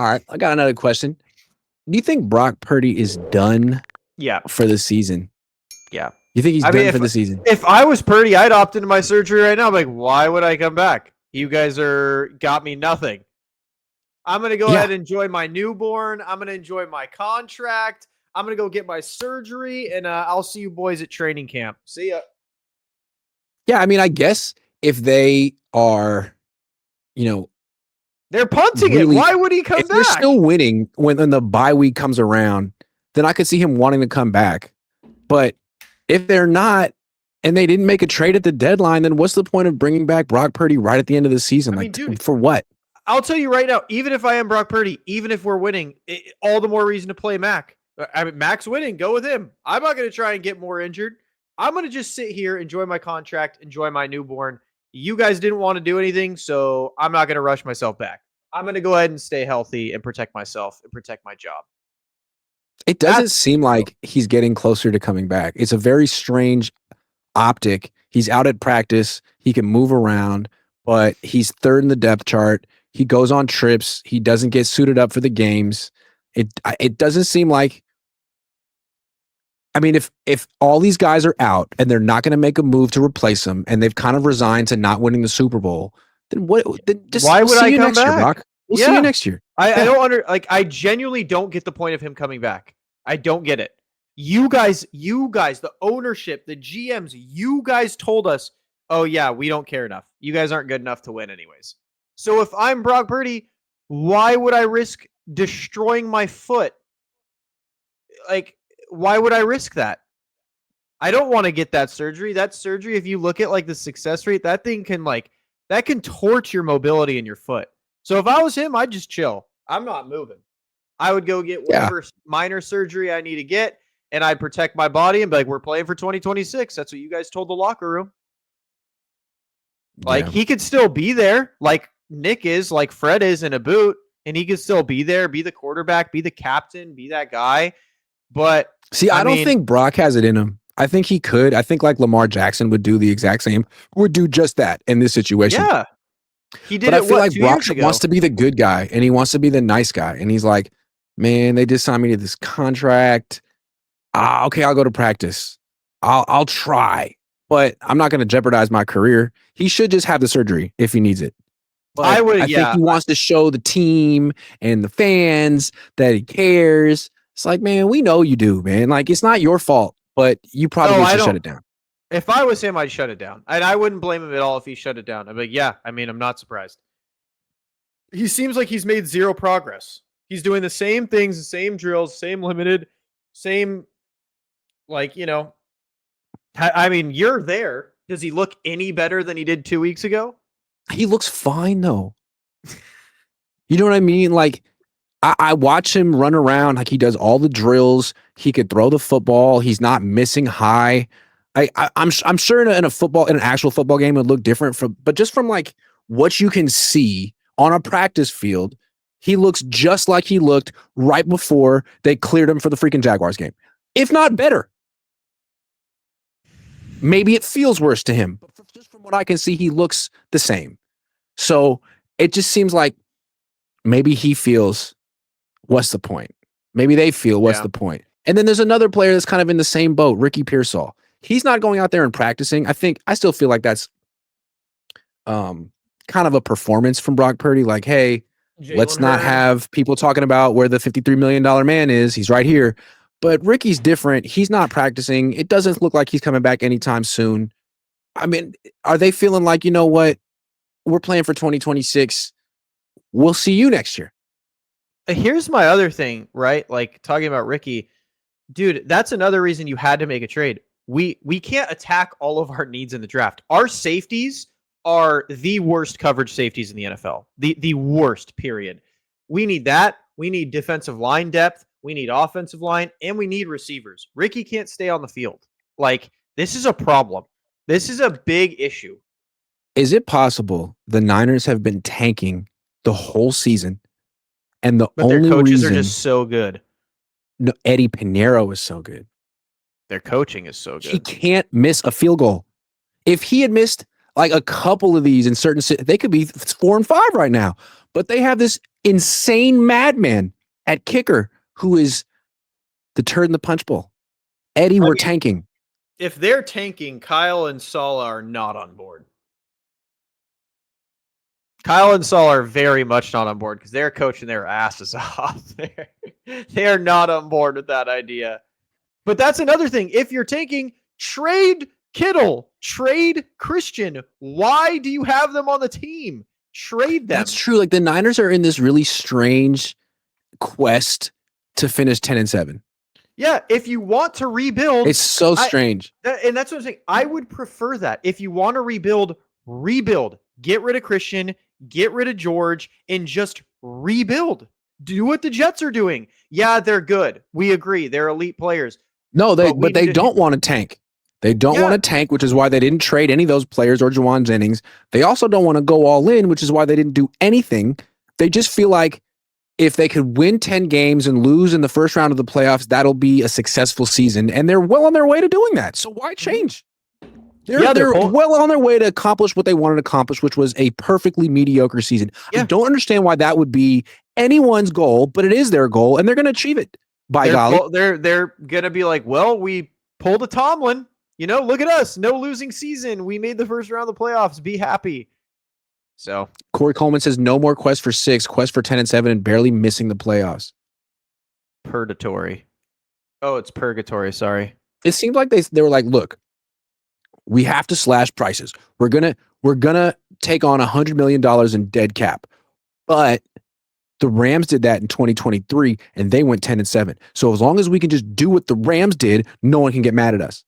All right, I got another question. Do you think Brock Purdy is done Yeah. for the season? Yeah. You think he's I mean, done for the season? if I was Purdy, I'd opt into my surgery right now. I'm like, why would I come back? You guys got me nothing. I'm going to go ahead and enjoy my newborn. I'm going to enjoy my contract. I'm going to go get my surgery, and I'll see you boys at training camp. See ya. Yeah, I mean, I guess if they are, they're punting really, it. Why would he come back? If they're still winning when the bye week comes around, then I could see him wanting to come back. But if they're not, and they didn't make a trade at the deadline, then what's the point of bringing back Brock Purdy right at the end of the season? I mean, dude, for what? I'll tell you right now, even if I am Brock Purdy, even if we're winning, all the more reason to play Mac. I mean, Mac's winning. Go with him. I'm not going to try and get more injured. I'm going to just sit here, enjoy my contract, enjoy my newborn. You guys didn't want to do anything, so I'm not going to rush myself back. I'm going to go ahead and stay healthy and protect myself and protect my job. It doesn't seem like he's getting closer to coming back. It's a very strange optic. He's out at practice. He can move around, but he's third in the depth chart. He goes on trips. He doesn't get suited up for the games. It doesn't seem like, I mean, if all these guys are out and they're not going to make a move to replace him, and they've kind of resigned to not winning the Super Bowl, then what? Then just why would I come back? Year, Brock. We'll see you next year. I don't I genuinely don't get the point of him coming back. I don't get it. You guys, the ownership, the GMs, you guys told us, oh yeah, we don't care enough. You guys aren't good enough to win anyways. So if I'm Brock Purdy, why would I risk destroying my foot? Like, why would I risk that? I don't want to get that surgery. That surgery, if you look at like the success rate, that thing can that can torch your mobility in your foot. So if I was him, I'd just chill. I'm not moving. I would go get whatever minor surgery I need to get, and I'd protect my body and be like, we're playing for 2026. That's what you guys told the locker room. Like, he could still be there, like Nick is, like Fred is in a boot, and he could still be there, be the quarterback, be the captain, be that guy. But see, I don't think Brock has it in him. I think he could. I think like Lamar Jackson would do the exact same, would do just that in this situation. Yeah. He did but it, I feel like Brock wants to be the good guy, and he wants to be the nice guy. And he's like, man, they just signed me to this contract. Okay, I'll go to practice. I'll try, but I'm not going to jeopardize my career. He should just have the surgery if he needs it. But I think he wants to show the team and the fans that he cares. It's like, man, we know you do, man. Like, it's not your fault, but you probably should shut it down. If I was him, I'd shut it down. And I wouldn't blame him at all if he shut it down. I'd be like, yeah, I mean, I'm not surprised. He seems like he's made zero progress. He's doing the same things, the same drills, same limited, same, like, I mean, you're there. Does he look any better than he did 2 weeks ago? He looks fine, though. You know what I mean? Like, I watch him run around like he does all the drills. He could throw the football. He's not missing high. I'm sure in an actual football game it would look different but just from like what you can see on a practice field, he looks just like he looked right before they cleared him for the freaking Jaguars game, if not better. Maybe it feels worse to him, but just from what I can see, he looks the same. So it just seems like maybe he feels, what's the point? Maybe they feel, what's the point? And then there's another player that's kind of in the same boat, Ricky Pearsall. He's not going out there and practicing. I still feel like that's kind of a performance from Brock Purdy. Like, hey, let's not have people talking about where the $53 million man is. He's right here. But Ricky's different. He's not practicing. It doesn't look like he's coming back anytime soon. I mean, are they feeling like, you know what? We're playing for 2026. We'll see you next year. Here's my other thing, right? Like, talking about Ricky, dude, that's another reason you had to make a trade. We can't attack all of our needs in the draft. Our safeties are the worst coverage safeties in the NFL. The worst, period. We need that. We need defensive line depth. We need offensive line, and we need receivers. Ricky can't stay on the field. Like, this is a problem. This is a big issue. Is it possible the Niners have been tanking the whole season, and but their coaches are just so good? No, Eddie Pinheiro is so good. Their coaching is so good. He can't miss a field goal. If he had missed like a couple of these in certain, they could be 4-5 right now. but they have this insane madman at kicker who is the turd in the punch bowl. Eddie, we're tanking. If they're tanking, Kyle and Sala are not on board. Kyle and Saul are very much not on board because they're coaching their asses off. They are not on board with that idea. But that's another thing. If you're tanking, trade Kittle, trade Christian. Why do you have them on the team? Trade them. That's true. Like the Niners are in this really strange quest to finish 10-7. Yeah, if you want to rebuild, it's so strange. And that's what I'm saying. I would prefer that. If you want to rebuild. Get rid of Christian, get rid of George, and just rebuild. Do what the Jets are doing. Yeah, they're good. We agree. They're elite players. No, but they don't want to tank. They don't want to tank, which is why they didn't trade any of those players or Juwan Jennings. They also don't want to go all in, which is why they didn't do anything. They just feel like if they could win 10 games and lose in the first round of the playoffs, that'll be a successful season. And they're well on their way to doing that. So why change? They're well on their way to accomplish what they wanted to accomplish, which was a perfectly mediocre season. I don't understand why that would be anyone's goal, but it is their goal, and they're going to achieve it. Golly. They're going to be like, well, we pulled a Tomlin. Look at us. No losing season. We made the first round of the playoffs. Be happy. So Corey Coleman says no more quest for 6, quest for 10-7, and barely missing the playoffs. Purgatory. Oh, it's purgatory. Sorry. It seemed like they were like, look, we have to slash prices. We're gonna take on $100 million in dead cap, but the Rams did that in 2023, and they went 10-7. So as long as we can just do what the Rams did, no one can get mad at us.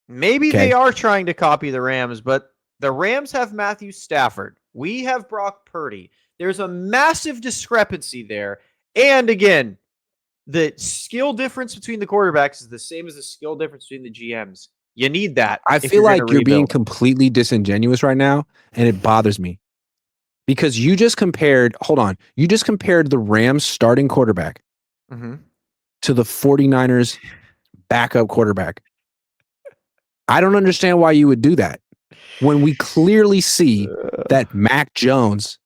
Maybe they are trying to copy the Rams, but the Rams have Matthew Stafford. We have Brock Purdy. There's a massive discrepancy there, and again, the skill difference between the quarterbacks is the same as the skill difference between the GMs. You need that. I feel like you're being completely disingenuous right now, and it bothers me. Because you just compared the Rams starting quarterback to the 49ers backup quarterback. I don't understand why you would do that when we clearly see that Mac Jones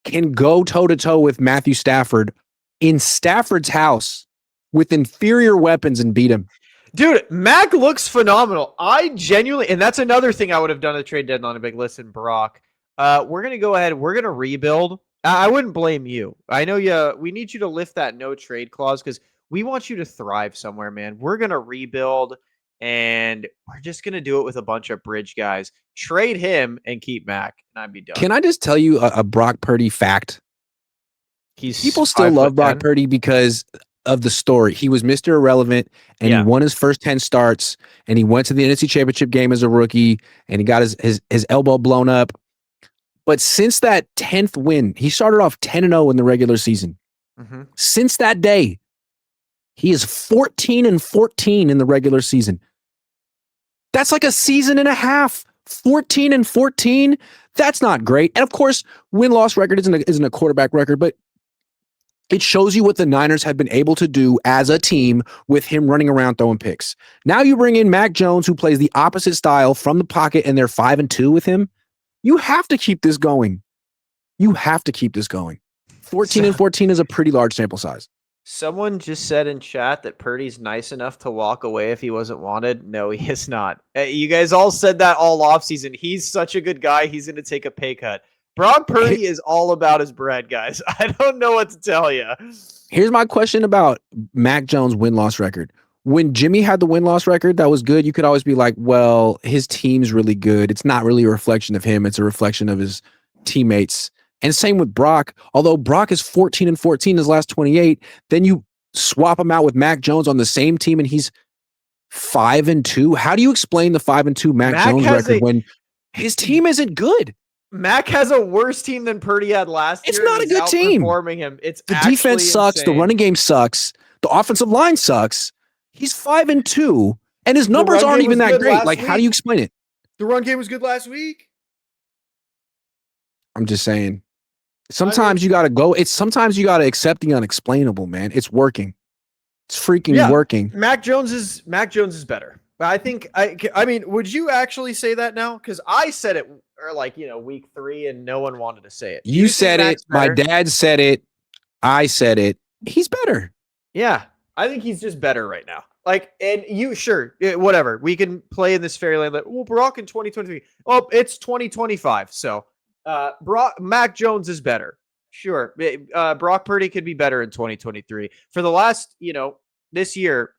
can go toe-to-toe with Matthew Stafford in Stafford's house with inferior weapons and beat him. Dude, Mac looks phenomenal. I genuinely, and that's another thing I would have done at the trade deadline. A big listen, Brock. We're gonna go ahead. We're gonna rebuild. I wouldn't blame you. I know we need you to lift that no trade clause because we want you to thrive somewhere, man. We're gonna rebuild, and we're just gonna do it with a bunch of bridge guys. Trade him and keep Mac, and I'd be done. Can I just tell you a Brock Purdy fact? People still love Brock Purdy because of the story. He was Mr. Irrelevant, and he won his first 10 starts, and he went to the NFC Championship game as a rookie, and he got his elbow blown up. But since that 10th win, he started off 10-0 in the regular season. Since that day, he is 14-14 in the regular season. That's like a season and a half. 14-14. That's not great. And of course, win-loss record isn't a quarterback record, but it shows you what the Niners have been able to do as a team with him running around throwing picks. Now you bring in Mac Jones, who plays the opposite style from the pocket, and they're 5-2 with him. You have to keep this going. 14-14 is a pretty large sample size. Someone just said in chat that Purdy's nice enough to walk away if he wasn't wanted. No, he is not. You guys all said that all offseason. He's such a good guy. He's going to take a pay cut. Brock Purdy is all about his bread, guys. I don't know what to tell you. Here's my question about Mac Jones' win-loss record. When Jimmy had the win-loss record that was good, you could always be like, well, his team's really good. It's not really a reflection of him. It's a reflection of his teammates. And same with Brock. Although Brock is 14-14 his last 28, then you swap him out with Mac Jones on the same team and he's 5-2. How do you explain the 5-2 Mac Jones record when his team isn't good? Mac has a worse team than Purdy had last year. It's not a good team. It's the defense sucks. Insane. The running game sucks. The offensive line sucks. He's 5-2, and his numbers aren't even that great. Like, how do you explain it? The run game was good last week. I'm just saying. Sometimes you got to go. Sometimes you got to accept the unexplainable, man. It's working. It's freaking working. Mac Jones is better. But I think I mean, would you actually say that now? Because I said it or like, week 3, and no one wanted to say it. Do You think said it. Mac's My better? dad said it. I said it. He's better. Yeah, I think he's just better right now. Like, and whatever. We can play in this fairyland. Like, well, Brock in 2023. Oh, it's 2025. So, Mac Jones is better. Sure. Brock Purdy could be better in 2023. For the last, this year,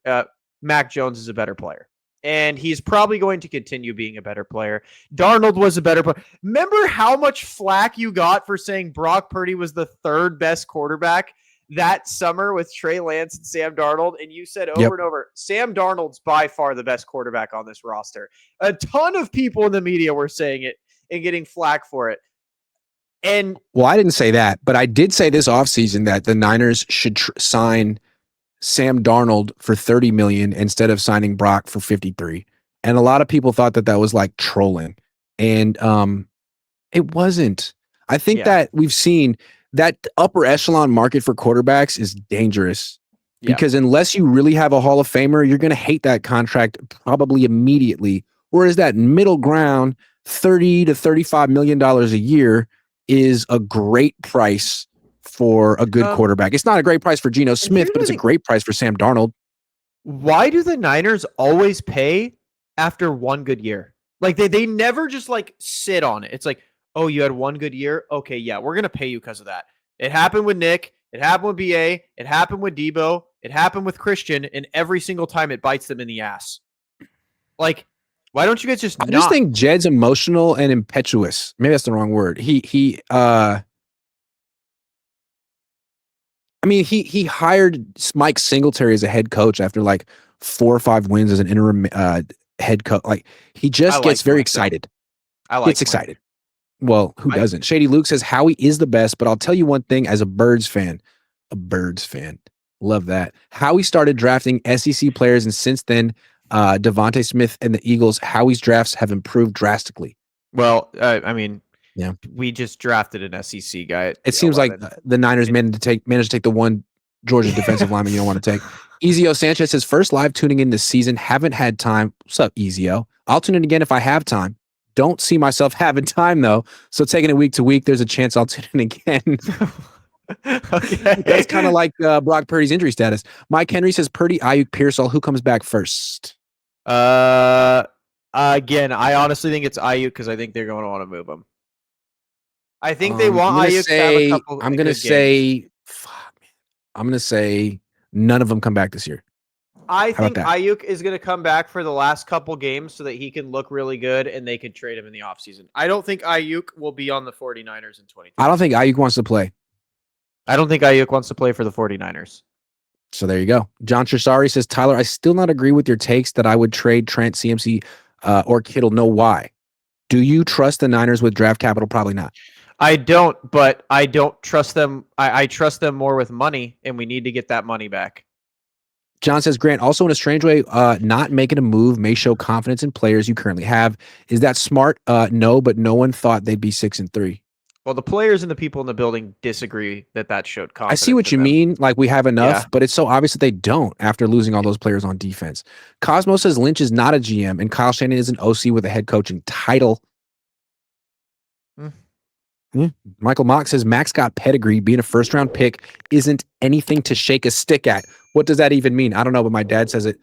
Mac Jones is a better player. And he's probably going to continue being a better player. Darnold was a better player. Remember how much flack you got for saying Brock Purdy was the 3rd best quarterback that summer with Trey Lance and Sam Darnold? And you said over and over, Sam Darnold's by far the best quarterback on this roster. A ton of people in the media were saying it and getting flack for it. And well, I didn't say that, but I did say this offseason that the Niners should sign Sam Darnold for $30 million instead of signing Brock for 53. And a lot of people thought that was like trolling. And it wasn't. I think that we've seen that upper echelon market for quarterbacks is dangerous because unless you really have a Hall of Famer, you're going to hate that contract probably immediately. Whereas that middle ground, $30 to $35 million a year is a great price for a good quarterback. It's not a great price for Geno Smith, but it's a great price for Sam Darnold. Why do the Niners always pay after one good year? Like they never just like sit on it. It's like, oh, you had one good year? Okay, yeah, we're going to pay you because of that. It happened with Nick. It happened with BA. It happened with Debo. It happened with Christian. And every single time it bites them in the ass. Like, why don't you guys just I just think Jed's emotional and impetuous. Maybe that's the wrong word. He hired Mike Singletary as a head coach after like 4 or 5 wins as an interim head coach. Like he just gets very excited. Gets excited. Well, who doesn't? Shady Luke says Howie is the best, but I'll tell you one thing as a Birds fan, love that. Howie started drafting SEC players, and since then, Devontae Smith and the Eagles, Howie's drafts have improved drastically. Well, we just drafted an SEC guy. It seems like the Niners managed to take the one Georgia defensive lineman you don't want to take. Ezio Sanchez says, first live tuning in this season. Haven't had time. What's up, Ezio? I'll tune in again if I have time. Don't see myself having time, though. So taking it week to week, there's a chance I'll tune in again. Okay. That's kind of like Brock Purdy's injury status. Mike Henry says, Purdy, Ayuk, Pearsall, who comes back first? Again, I honestly think it's Ayuk because I think they're going to want to move him. I think they want Ayuk to have a couple. I'm going to say, I'm going to say none of them come back this year. I think Ayuk is going to come back for the last couple games so that he can look really good and they can trade him in the offseason. I don't think Ayuk will be on the 49ers in 2020. I don't think Ayuk wants to play. I don't think Ayuk wants to play for the 49ers. So there you go. John Trisari says, Tyler, I still not agree with your takes that I would trade Trent, CMC, or Kittle. No, why? Do you trust the Niners with draft capital? Probably not. I don't, but I don't trust them. I trust them more with money, and we need to get that money back. John says, Grant, also in a strange way, not making a move may show confidence in players you currently have. Is that smart? No, but no one thought they'd be 6-3. Well, the players and the people in the building disagree that showed confidence. I see what you mean. Like we have enough, but it's so obvious that they don't after losing all those players on defense. Cosmo says Lynch is not a GM and Kyle Shanahan is an OC with a head coaching title. Michael Mock says Max got pedigree. Being a first-round pick isn't anything to shake a stick at. What does that even mean? I don't know, but my dad says it